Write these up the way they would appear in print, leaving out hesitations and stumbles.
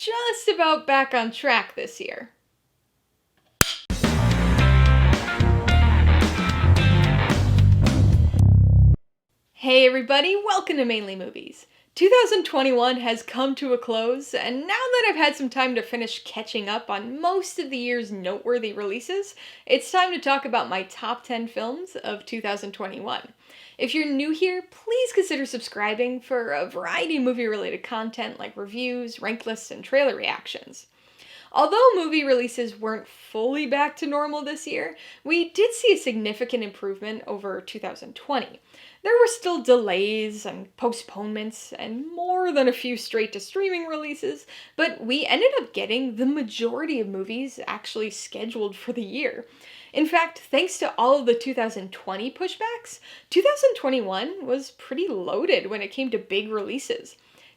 just about back on track this year. Hey everybody, welcome to Mainly Movies. 2021 has come to a close, and now that I've had some time to finish catching up on most of the year's noteworthy releases, it's time to talk about my top 10 films of 2021. If you're new here, please consider subscribing for a variety of movie-related content like reviews, rank lists, and trailer reactions. Although movie releases weren't fully back to normal this year, we did see a significant improvement over 2020. There were still delays and postponements and more than a few straight-to-streaming releases, but we ended up getting the majority of movies actually scheduled for the year. In fact, thanks to all of the 2020 pushbacks, 2021 was pretty loaded when it came to big releases.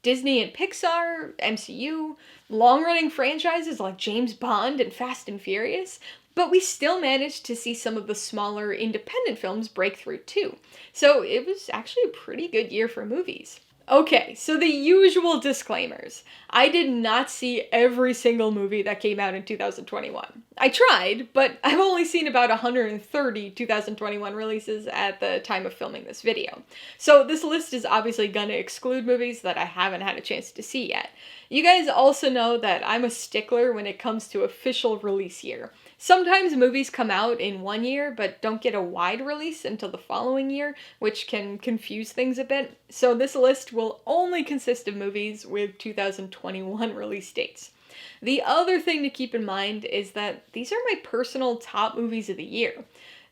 Disney and Pixar, MCU, long-running franchises like James Bond and Fast and Furious, but we still managed to see some of the smaller independent films break through too. So it was actually a pretty good year for movies. Okay, so the usual disclaimers. I did not see every single movie that came out in 2021. I tried, but I've only seen about 130 2021 releases at the time of filming this video. So this list is obviously gonna exclude movies that I haven't had a chance to see yet. You guys also know that I'm a stickler when it comes to official release year. Sometimes movies come out in one year but don't get a wide release until the following year, which can confuse things a bit. So this list will only consist of movies with 2021 release dates. The other thing to keep in mind is that these are my personal top movies of the year.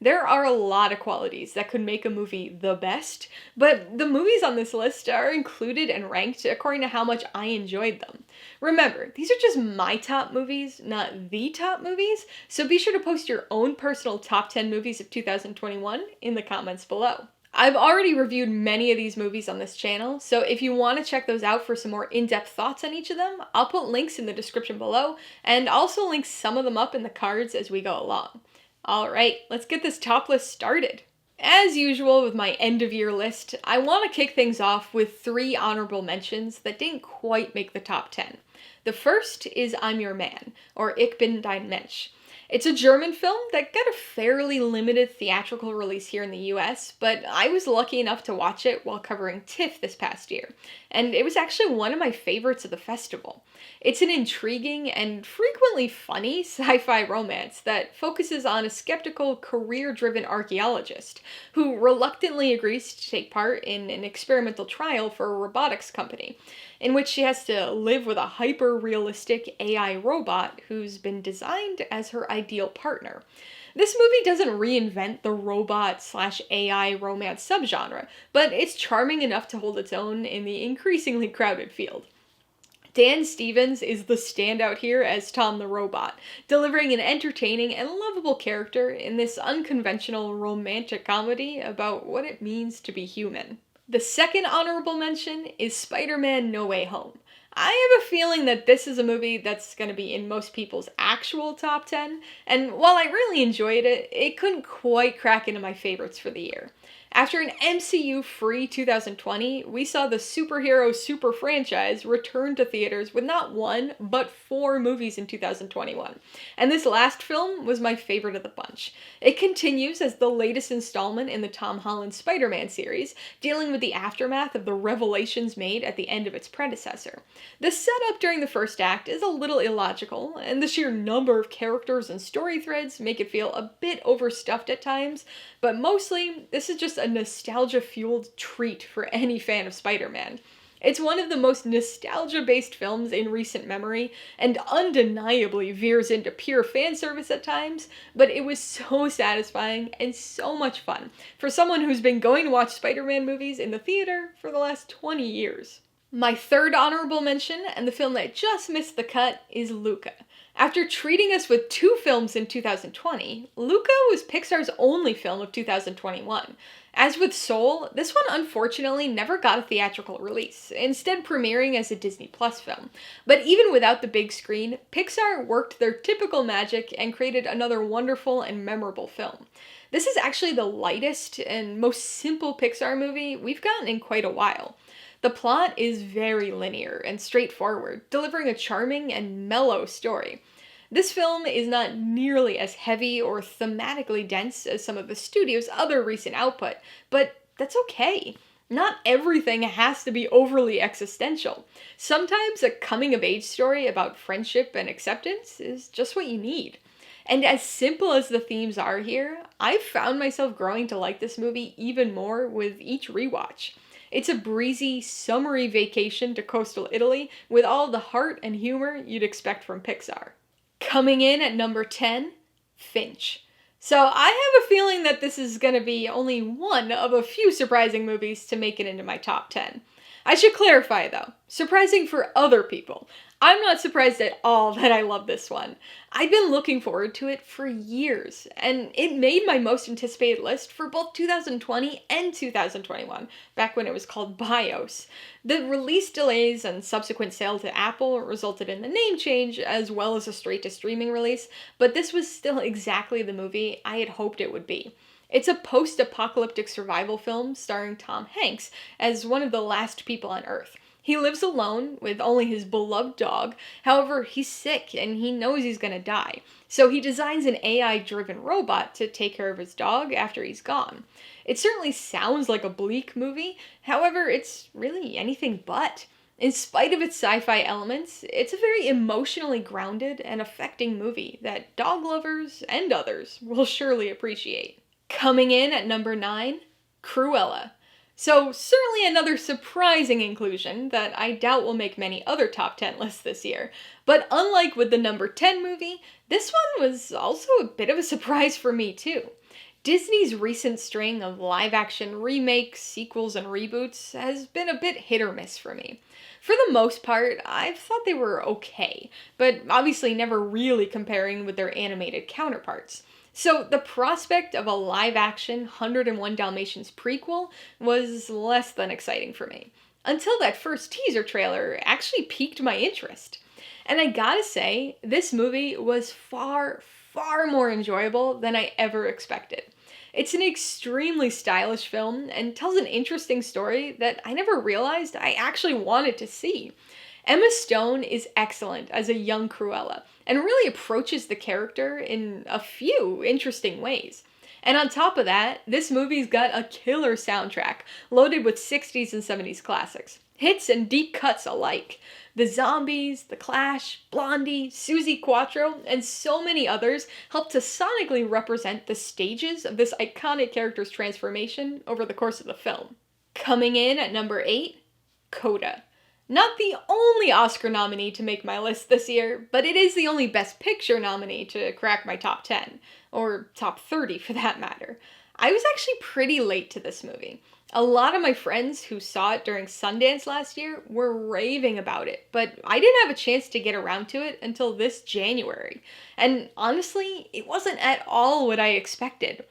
There are a lot of qualities that could make a movie the best, but the movies on this list are included and ranked according to how much I enjoyed them. Remember, these are just my top movies, not the top movies, so be sure to post your own personal top 10 movies of 2021 in the comments below. I've already reviewed many of these movies on this channel, so if you want to check those out for some more in-depth thoughts on each of them, I'll put links in the description below, and also link some of them up in the cards as we go along. Alright, let's get this top list started. As usual with my end-of-year list, I want to kick things off with 3 honorable mentions that didn't quite make the top 10. The first is I'm Your Man, or Ich bin dein Mensch. It's a German film that got a fairly limited theatrical release here in the US, but I was lucky enough to watch it while covering TIFF this past year, and it was actually one of my favorites of the festival. It's an intriguing and frequently funny sci-fi romance that focuses on a skeptical, career-driven archaeologist who reluctantly agrees to take part in an experimental trial for a robotics company, in which she has to live with a hyper-realistic AI robot who's been designed as her ideal partner. This movie doesn't reinvent the robot/AI romance subgenre, but it's charming enough to hold its own in the increasingly crowded field. Dan Stevens is the standout here as Tom the Robot, delivering an entertaining and lovable character in this unconventional romantic comedy about what it means to be human. The second honorable mention is Spider-Man No Way Home. I have a feeling that this is a movie that's going to be in most people's actual top 10, and while I really enjoyed it, it couldn't quite crack into my favorites for the year. After an MCU-free 2020, we saw the superhero super franchise return to theaters with not 1, but 4 movies in 2021. And this last film was my favorite of the bunch. It continues as the latest installment in the Tom Holland Spider-Man series, dealing with the aftermath of the revelations made at the end of its predecessor. The setup during the first act is a little illogical, and the sheer number of characters and story threads make it feel a bit overstuffed at times, but mostly, this is just a nostalgia-fueled treat for any fan of Spider-Man. It's one of the most nostalgia-based films in recent memory, and undeniably veers into pure fan service at times, but it was so satisfying and so much fun for someone who's been going to watch Spider-Man movies in the theater for the last 20 years. My third honorable mention, and the film that just missed the cut, is Luca. After treating us with 2 films in 2020, Luca was Pixar's only film of 2021. As with Soul, this one unfortunately never got a theatrical release, instead premiering as a Disney Plus film. But even without the big screen, Pixar worked their typical magic and created another wonderful and memorable film. This is actually the lightest and most simple Pixar movie we've gotten in quite a while. The plot is very linear and straightforward, delivering a charming and mellow story. This film is not nearly as heavy or thematically dense as some of the studio's other recent output, but that's okay. Not everything has to be overly existential. Sometimes a coming of age story about friendship and acceptance is just what you need. And as simple as the themes are here, I've found myself growing to like this movie even more with each rewatch. It's a breezy, summery vacation to coastal Italy with all the heart and humor you'd expect from Pixar. Coming in at number 10, Finch. So I have a feeling that this is going to be only one of a few surprising movies to make it into my top 10. I should clarify though, surprising for other people. I'm not surprised at all that I love this one. I've been looking forward to it for years, and it made my most anticipated list for both 2020 and 2021, back when it was called BIOS. The release delays and subsequent sale to Apple resulted in the name change as well as a straight-to-streaming release, but this was still exactly the movie I had hoped it would be. It's a post-apocalyptic survival film starring Tom Hanks as one of the last people on Earth. He lives alone with only his beloved dog. However, he's sick and he knows he's gonna die. So he designs an AI-driven robot to take care of his dog after he's gone. It certainly sounds like a bleak movie, however, it's really anything but. In spite of its sci-fi elements, it's a very emotionally grounded and affecting movie that dog lovers and others will surely appreciate. Coming in at number 9, Cruella. So, certainly another surprising inclusion that I doubt will make many other top 10 lists this year. But unlike with the number 10 movie, this one was also a bit of a surprise for me too. Disney's recent string of live-action remakes, sequels, and reboots has been a bit hit or miss for me. For the most part, I've thought they were okay, but obviously never really comparing with their animated counterparts. So the prospect of a live-action 101 Dalmatians prequel was less than exciting for me, until that first teaser trailer actually piqued my interest. And I gotta say, this movie was far, far more enjoyable than I ever expected. It's an extremely stylish film and tells an interesting story that I never realized I actually wanted to see. Emma Stone is excellent as a young Cruella, and really approaches the character in a few interesting ways. And on top of that, this movie's got a killer soundtrack, loaded with 60s and 70s classics. Hits and deep cuts alike. The Zombies, The Clash, Blondie, Suzi Quatro, and so many others help to sonically represent the stages of this iconic character's transformation over the course of the film. Coming in at number 8, Coda. Not the only Oscar nominee to make my list this year, but it is the only Best Picture nominee to crack my top 10, or top 30 for that matter. I was actually pretty late to this movie. A lot of my friends who saw it during Sundance last year were raving about it, but I didn't have a chance to get around to it until this January. And honestly, it wasn't at all what I expected.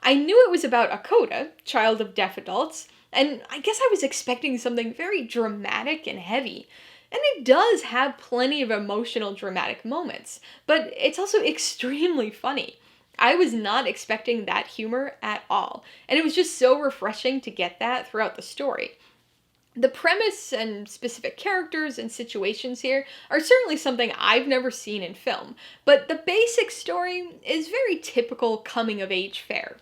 I knew it was about a Coda, child of deaf adults, and I guess I was expecting something very dramatic and heavy. And it does have plenty of emotional, dramatic moments, but it's also extremely funny. I was not expecting that humor at all, and it was just so refreshing to get that throughout the story. The premise and specific characters and situations here are certainly something I've never seen in film, but the basic story is very typical coming-of-age fare.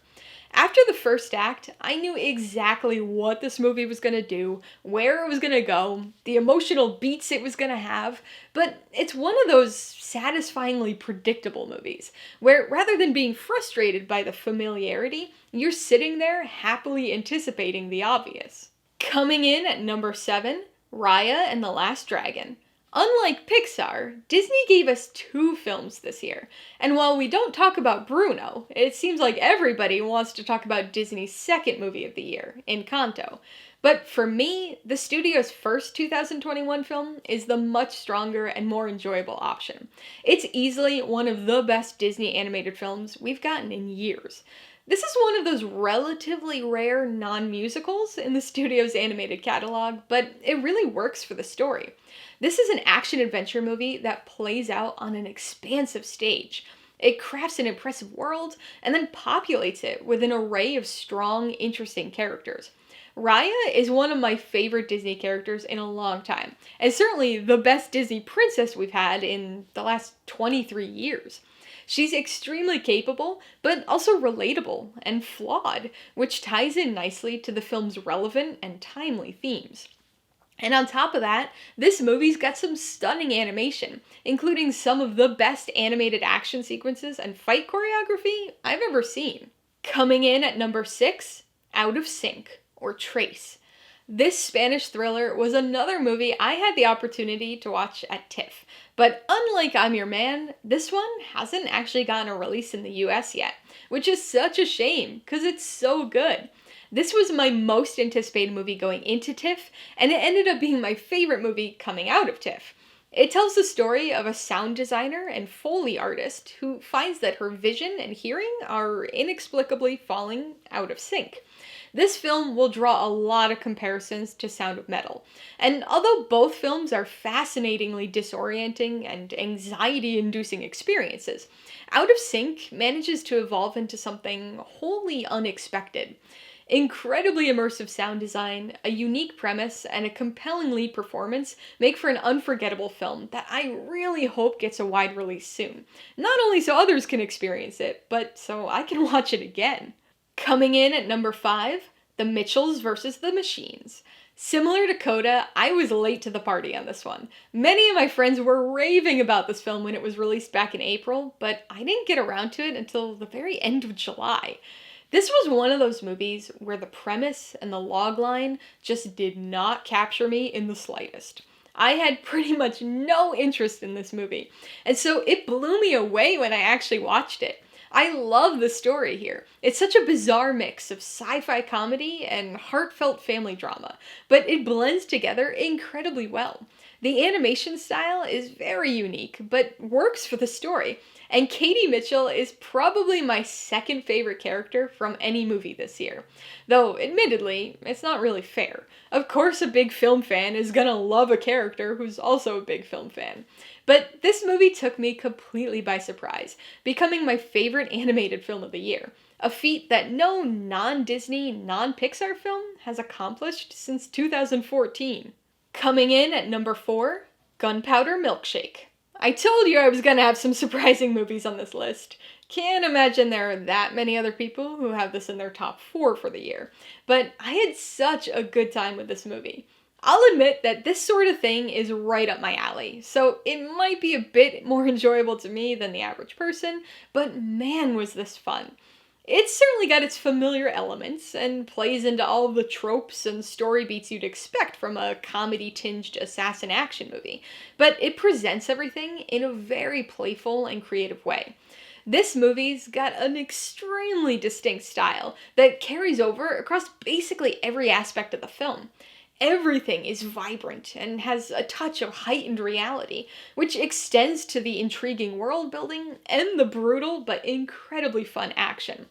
After the first act, I knew exactly what this movie was going to do, where it was going to go, the emotional beats it was going to have, but it's one of those satisfyingly predictable movies, where rather than being frustrated by the familiarity, you're sitting there happily anticipating the obvious. Coming in at number 7, Raya and the Last Dragon. Unlike Pixar, Disney gave us 2 films this year, and while we don't talk about Bruno, it seems like everybody wants to talk about Disney's second movie of the year, Encanto. But for me, the studio's first 2021 film is the much stronger and more enjoyable option. It's easily one of the best Disney animated films we've gotten in years. This is one of those relatively rare non-musicals in the studio's animated catalog, but it really works for the story. This is an action-adventure movie that plays out on an expansive stage. It crafts an impressive world and then populates it with an array of strong, interesting characters. Raya is one of my favorite Disney characters in a long time, and certainly the best Disney princess we've had in the last 23 years. She's extremely capable, but also relatable and flawed, which ties in nicely to the film's relevant and timely themes. And on top of that, this movie's got some stunning animation, including some of the best animated action sequences and fight choreography I've ever seen. Coming in at number 6, Out of Sync, or Trace. This Spanish thriller was another movie I had the opportunity to watch at TIFF, but unlike I'm Your Man, this one hasn't actually gotten a release in the US yet, which is such a shame, because it's so good. This was my most anticipated movie going into TIFF, and it ended up being my favorite movie coming out of TIFF. It tells the story of a sound designer and Foley artist who finds that her vision and hearing are inexplicably falling out of sync. This film will draw a lot of comparisons to Sound of Metal, and although both films are fascinatingly disorienting and anxiety-inducing experiences, Out of Sync manages to evolve into something wholly unexpected. Incredibly immersive sound design, a unique premise, and a compelling lead performance make for an unforgettable film that I really hope gets a wide release soon. Not only so others can experience it, but so I can watch it again. Coming in at number 5, The Mitchells vs. the Machines. Similar to Coda, I was late to the party on this one. Many of my friends were raving about this film when it was released back in April, but I didn't get around to it until the very end of July. This was one of those movies where the premise and the logline just did not capture me in the slightest. I had pretty much no interest in this movie, and so it blew me away when I actually watched it. I love the story here. It's such a bizarre mix of sci-fi comedy and heartfelt family drama, but it blends together incredibly well. The animation style is very unique, but works for the story, and Katie Mitchell is probably my second favorite character from any movie this year. Though, admittedly, it's not really fair. Of course a big film fan is gonna love a character who's also a big film fan. But this movie took me completely by surprise, becoming my favorite animated film of the year. A feat that no non-Disney, non-Pixar film has accomplished since 2014. Coming in at number 4, Gunpowder Milkshake. I told you I was gonna have some surprising movies on this list. Can't imagine there are that many other people who have this in their top 4 for the year. But I had such a good time with this movie. I'll admit that this sort of thing is right up my alley, so it might be a bit more enjoyable to me than the average person, but man was this fun. It's certainly got its familiar elements and plays into all of the tropes and story beats you'd expect from a comedy-tinged assassin action movie, but it presents everything in a very playful and creative way. This movie's got an extremely distinct style that carries over across basically every aspect of the film. Everything is vibrant and has a touch of heightened reality, which extends to the intriguing world building and the brutal but incredibly fun action.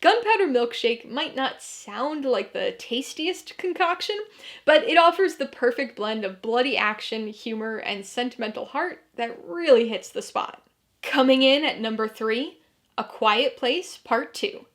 Gunpowder Milkshake might not sound like the tastiest concoction, but it offers the perfect blend of bloody action, humor, and sentimental heart that really hits the spot. Coming in at number 3, A Quiet Place Part 2.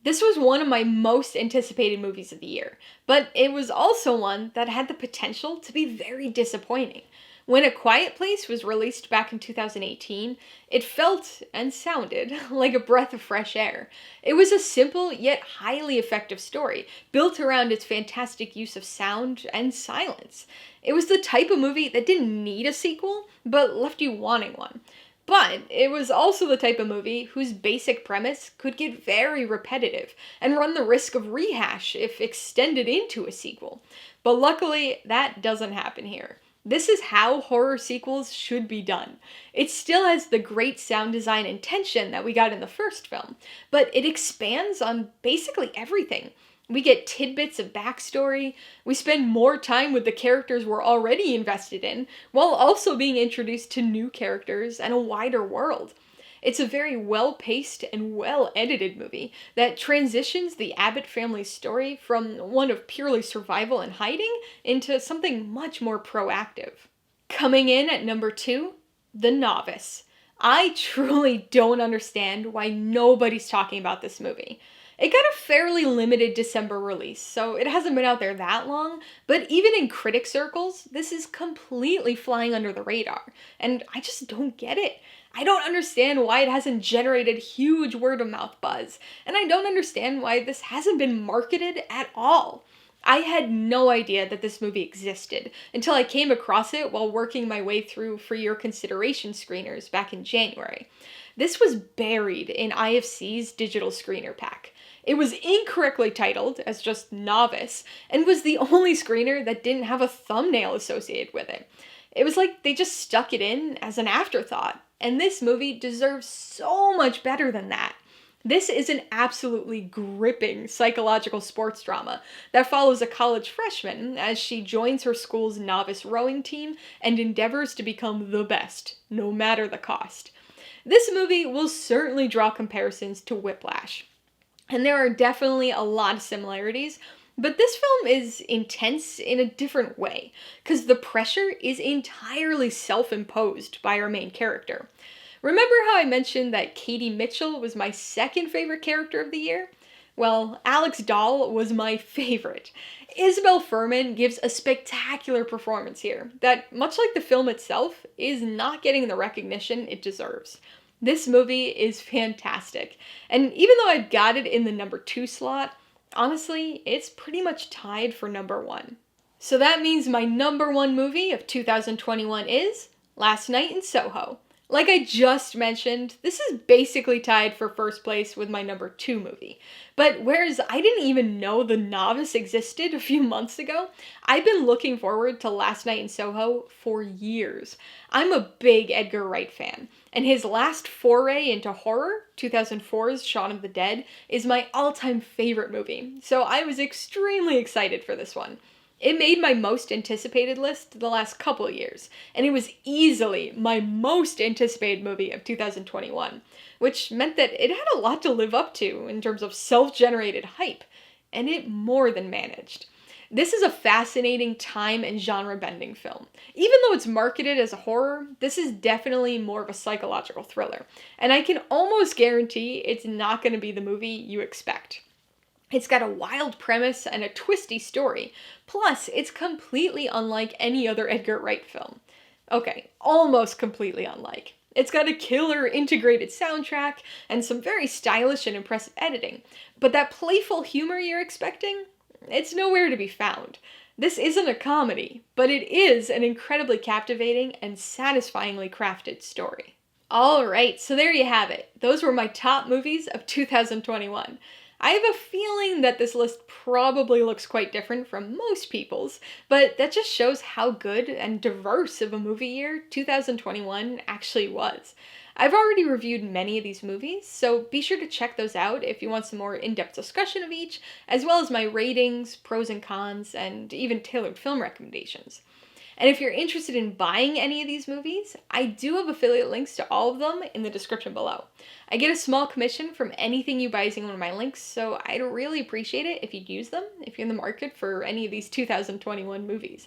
This was one of my most anticipated movies of the year, but it was also one that had the potential to be very disappointing. When A Quiet Place was released back in 2018, it felt and sounded like a breath of fresh air. It was a simple yet highly effective story, built around its fantastic use of sound and silence. It was the type of movie that didn't need a sequel, but left you wanting one. But it was also the type of movie whose basic premise could get very repetitive and run the risk of rehash if extended into a sequel. But luckily, that doesn't happen here. This is how horror sequels should be done. It still has the great sound design and tension that we got in the first film, but it expands on basically everything. We get tidbits of backstory, we spend more time with the characters we're already invested in, while also being introduced to new characters and a wider world. It's a very well-paced and well-edited movie that transitions the Abbott family's story from one of purely survival and hiding into something much more proactive. Coming in at number 2, The Novice. I truly don't understand why nobody's talking about this movie. It got a fairly limited December release, so it hasn't been out there that long, but even in critic circles, this is completely flying under the radar, and I just don't get it. I don't understand why it hasn't generated huge word of mouth buzz, and I don't understand why this hasn't been marketed at all. I had no idea that this movie existed until I came across it while working my way through For Your Consideration screeners back in January. This was buried in IFC's digital screener pack. It was incorrectly titled as just Novice, and was the only screener that didn't have a thumbnail associated with it. It was like they just stuck it in as an afterthought, and this movie deserves so much better than that. This is an absolutely gripping psychological sports drama that follows a college freshman as she joins her school's novice rowing team and endeavors to become the best, no matter the cost. This movie will certainly draw comparisons to Whiplash, and there are definitely a lot of similarities, but this film is intense in a different way, because the pressure is entirely self-imposed by our main character. Remember how I mentioned that Katie Mitchell was my second favorite character of the year? Well, Alex Dahl was my favorite. Isabel Fuhrman gives a spectacular performance here that, much like the film itself, is not getting the recognition it deserves. This movie is fantastic, and even though I've got it in the number 2 slot, honestly, it's pretty much tied for number 1. So that means my number 1 movie of 2021 is Last Night in Soho. Like I just mentioned, this is basically tied for first place with my number 2 movie. But whereas I didn't even know The Novice existed a few months ago, I've been looking forward to Last Night in Soho for years. I'm a big Edgar Wright fan, and his last foray into horror, 2004's Shaun of the Dead, is my all-time favorite movie, so I was extremely excited for this one. It made my most anticipated list the last couple of years, and it was easily my most anticipated movie of 2021, which meant that it had a lot to live up to in terms of self-generated hype, and it more than managed. This is a fascinating time and genre-bending film. Even though it's marketed as a horror, this is definitely more of a psychological thriller, and I can almost guarantee it's not going to be the movie you expect. It's got a wild premise and a twisty story, plus it's completely unlike any other Edgar Wright film. Okay, almost completely unlike. It's got a killer integrated soundtrack and some very stylish and impressive editing, but that playful humor you're expecting? It's nowhere to be found. This isn't a comedy, but it is an incredibly captivating and satisfyingly crafted story. Alright, so there you have it. Those were my top movies of 2021. I have a feeling that this list probably looks quite different from most people's, but that just shows how good and diverse of a movie year 2021 actually was. I've already reviewed many of these movies, so be sure to check those out if you want some more in-depth discussion of each, as well as my ratings, pros and cons, and even tailored film recommendations. And if you're interested in buying any of these movies, I do have affiliate links to all of them in the description below. I get a small commission from anything you buy using one of my links, so I'd really appreciate it if you'd use them if you're in the market for any of these 2021 movies.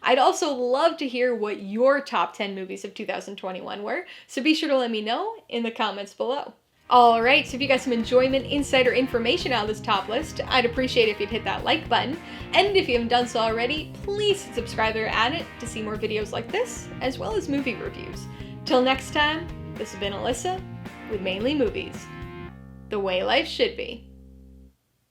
I'd also love to hear what your top 10 movies of 2021 were, so be sure to let me know in the comments below. Alright, so if you got some enjoyment, insider information out of this top list, I'd appreciate it if you'd hit that like button, and if you haven't done so already, please hit subscribe or add it to see more videos like this, as well as movie reviews. Till next time, this has been Alyssa with Mainly Movies, the way life should be.